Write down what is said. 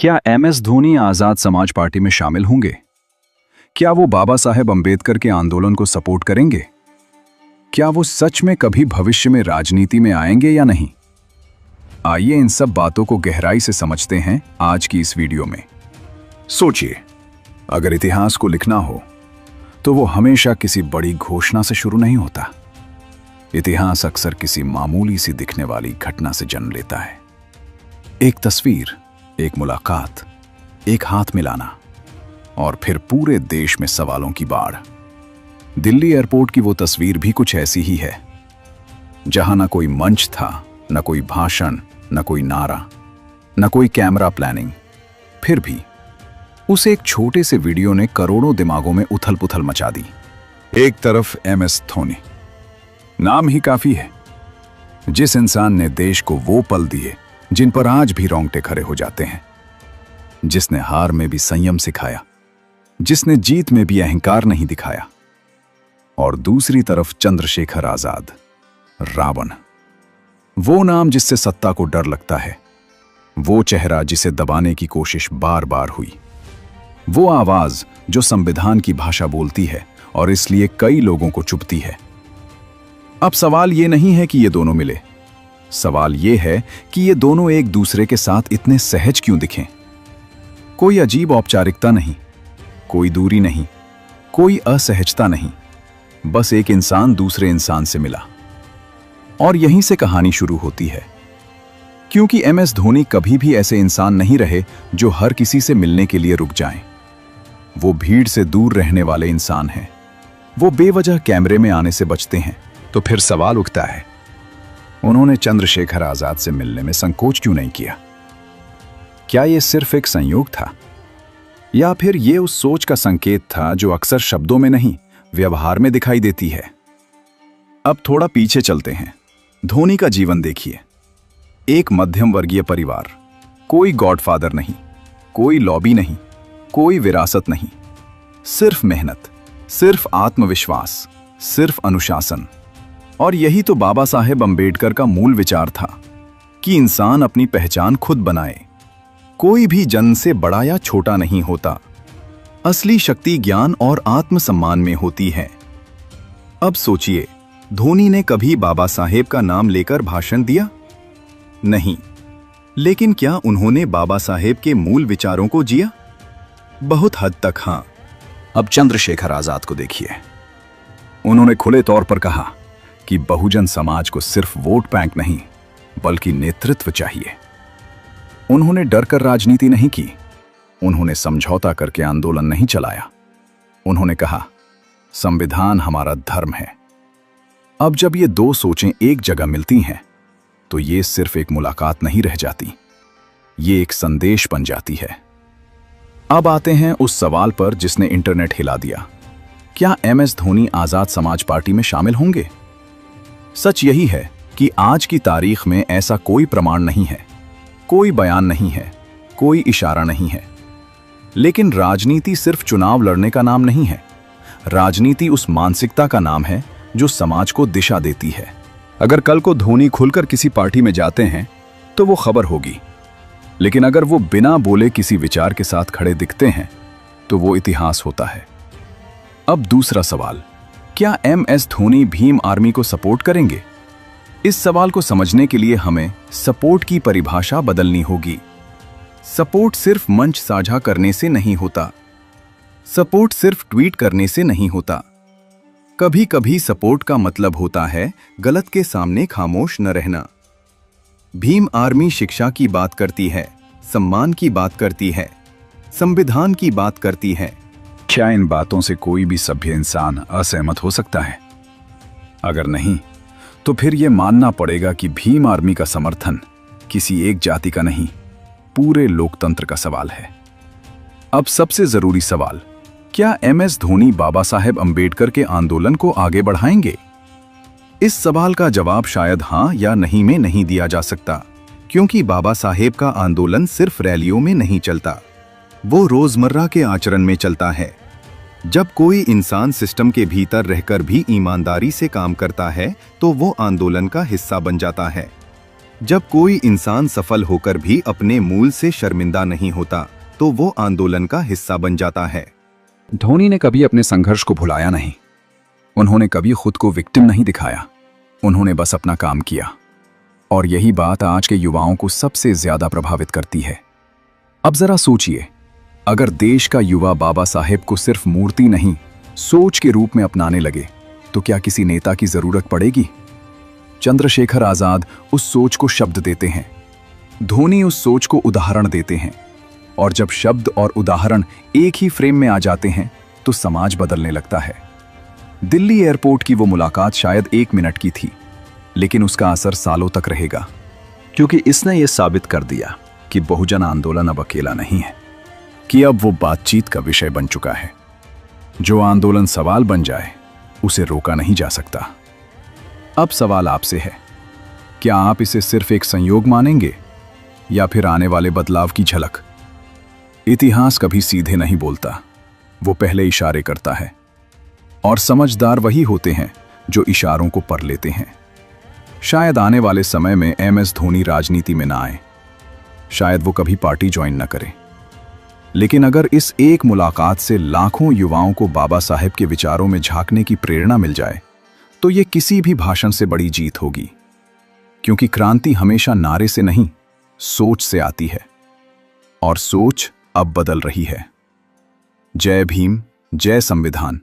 क्या MS Dhoni Azad Samaj party में शामिल होंगे? क्या वो बाबा साहेब अंबेडकर के आंदोलन को सपोर्ट करेंगे? क्या वो सच में कभी भविष्य में राजनीति में आएंगे या नहीं? आइए इन सब बातों को गहराई से समझते हैं आज की इस वीडियो में। सोचिए, अगर इतिहास को लिखना हो तो वो हमेशा किसी बड़ी घोषणा से शुरू नहीं होता। इतिहास अक्सर किसी मामूली सी दिखने वाली घटना से जन्म लेता है। एक तस्वीर, एक मुलाकात, एक हाथ मिलाना और फिर पूरे देश में सवालों की बाढ़। दिल्ली एयरपोर्ट की वो तस्वीर भी कुछ ऐसी ही है, जहां न कोई मंच था, न कोई भाषण, न कोई नारा, न कोई कैमरा प्लानिंग। फिर भी उस एक छोटे से वीडियो ने करोड़ों दिमागों में उथल पुथल मचा दी। एक तरफ एमएस धोनी, नाम ही काफी है। जिस इंसान ने देश को वो पल दिए जिन पर आज भी रोंगटे खड़े हो जाते हैं, जिसने हार में भी संयम सिखाया, जिसने जीत में भी अहंकार नहीं दिखाया। और दूसरी तरफ चंद्रशेखर आजाद, रावण, वो नाम जिससे सत्ता को डर लगता है, वो चेहरा जिसे दबाने की कोशिश बार बार हुई, वो आवाज जो संविधान की भाषा बोलती है और इसलिए कई लोगों को चुभती है। अब सवाल ये नहीं है कि ये दोनों मिले, सवाल ये है कि ये दोनों एक दूसरे के साथ इतने सहज क्यों दिखें। कोई अजीब औपचारिकता नहीं, कोई दूरी नहीं, कोई असहजता नहीं, बस एक इंसान दूसरे इंसान से मिला। और यहीं से कहानी शुरू होती है, क्योंकि एमएस धोनी कभी भी ऐसे इंसान नहीं रहे जो हर किसी से मिलने के लिए रुक जाएं। वो भीड़ से दूर रहने वाले इंसान हैं। वो बेवजह कैमरे में आने से बचते हैं। तो फिर सवाल उठता है, उन्होंने चंद्रशेखर आजाद से मिलने में संकोच क्यों नहीं किया? क्या यह सिर्फ एक संयोग था, या फिर यह उस सोच का संकेत था जो अक्सर शब्दों में नहीं, व्यवहार में दिखाई देती है? अब थोड़ा पीछे चलते हैं। धोनी का जीवन देखिए। एक मध्यम वर्गीय परिवार, कोई गॉडफादर नहीं, कोई लॉबी नहीं, कोई विरासत नहीं, सिर्फ मेहनत, सिर्फ आत्मविश्वास, सिर्फ अनुशासन। और यही तो बाबा साहेब अंबेडकर का मूल विचार था कि इंसान अपनी पहचान खुद बनाए। कोई भी जन से बड़ा या छोटा नहीं होता। असली शक्ति ज्ञान और आत्मसम्मान में होती है। अब सोचिए, धोनी ने कभी बाबा साहेब का नाम लेकर भाषण दिया? नहीं। लेकिन क्या उन्होंने बाबा साहेब के मूल विचारों को जिया? बहुत हद तक हां। अब चंद्रशेखर आजाद को देखिए। उन्होंने खुले तौर पर कहा कि बहुजन समाज को सिर्फ वोट बैंक नहीं, बल्कि नेतृत्व चाहिए। उन्होंने डर कर राजनीति नहीं की, उन्होंने समझौता करके आंदोलन नहीं चलाया। उन्होंने कहा, संविधान हमारा धर्म है। अब जब ये दो सोचें एक जगह मिलती हैं, तो ये सिर्फ एक मुलाकात नहीं रह जाती, ये एक संदेश बन जाती है। अब आते हैं उस सवाल पर जिसने इंटरनेट हिला दिया। क्या एमएस धोनी आजाद समाज पार्टी में शामिल होंगे? सच यही है कि आज की तारीख में ऐसा कोई प्रमाण नहीं है, कोई बयान नहीं है, कोई इशारा नहीं है। लेकिन राजनीति सिर्फ चुनाव लड़ने का नाम नहीं है। राजनीति उस मानसिकता का नाम है जो समाज को दिशा देती है। अगर कल को धोनी खुलकर किसी पार्टी में जाते हैं तो वो खबर होगी, लेकिन अगर वो बिना बोले किसी विचार के साथ खड़े दिखते हैं तो वो इतिहास होता है। अब दूसरा सवाल, क्या एमएस धोनी भीम आर्मी को सपोर्ट करेंगे? इस सवाल को समझने के लिए हमें सपोर्ट की परिभाषा बदलनी होगी। सपोर्ट सिर्फ मंच साझा करने से नहीं होता, सपोर्ट सिर्फ ट्वीट करने से नहीं होता। कभी कभी सपोर्ट का मतलब होता है गलत के सामने खामोश न रहना। भीम आर्मी शिक्षा की बात करती है, सम्मान की बात करती है, संविधान की बात करती है। क्या इन बातों से कोई भी सभ्य इंसान असहमत हो सकता है? अगर नहीं, तो फिर यह मानना पड़ेगा कि भीम आर्मी का समर्थन किसी एक जाति का नहीं, पूरे लोकतंत्र का सवाल है। अब सबसे जरूरी सवाल, क्या एमएस धोनी बाबा साहेब अंबेडकर के आंदोलन को आगे बढ़ाएंगे? इस सवाल का जवाब शायद हां या नहीं में नहीं दिया जा सकता, क्योंकि बाबा साहेब का आंदोलन सिर्फ रैलियों में नहीं चलता, वो रोजमर्रा के आचरण में चलता है। जब कोई इंसान सिस्टम के भीतर रहकर भी ईमानदारी से काम करता है तो वो आंदोलन का हिस्सा बन जाता है। जब कोई इंसान सफल होकर भी अपने मूल से शर्मिंदा नहीं होता तो वो आंदोलन का हिस्सा बन जाता है। धोनी ने कभी अपने संघर्ष को भुलाया नहीं। उन्होंने कभी खुद को विक्टिम नहीं दिखाया। उन्होंने बस अपना काम किया। और यही बात आज के युवाओं को सबसे ज्यादा प्रभावित करती है। अब जरा सोचिए, अगर देश का युवा बाबा साहेब को सिर्फ मूर्ति नहीं, सोच के रूप में अपनाने लगे तो क्या किसी नेता की जरूरत पड़ेगी? चंद्रशेखर आजाद उस सोच को शब्द देते हैं, धोनी उस सोच को उदाहरण देते हैं। और जब शब्द और उदाहरण एक ही फ्रेम में आ जाते हैं तो समाज बदलने लगता है। दिल्ली एयरपोर्ट की वो मुलाकात शायद 1 मिनट की थी, लेकिन उसका असर सालों तक रहेगा, क्योंकि इसने ये साबित कर दिया कि बहुजन आंदोलन अब अकेला नहीं है, कि अब वो बातचीत का विषय बन चुका है। जो आंदोलन सवाल बन जाए उसे रोका नहीं जा सकता। अब सवाल आपसे है, क्या आप इसे सिर्फ एक संयोग मानेंगे या फिर आने वाले बदलाव की झलक? इतिहास कभी सीधे नहीं बोलता, वो पहले इशारे करता है। और समझदार वही होते हैं जो इशारों को पढ़ लेते हैं। शायद आने वाले समय में MS धोनी राजनीति में ना आए, शायद वो कभी पार्टी ज्वाइन न करें, लेकिन अगर इस एक मुलाकात से लाखों युवाओं को बाबा साहेब के विचारों में झांकने की प्रेरणा मिल जाए तो ये किसी भी भाषण से बड़ी जीत होगी। क्योंकि क्रांति हमेशा नारे से नहीं, सोच से आती है, और सोच अब बदल रही है। जय भीम, जय संविधान।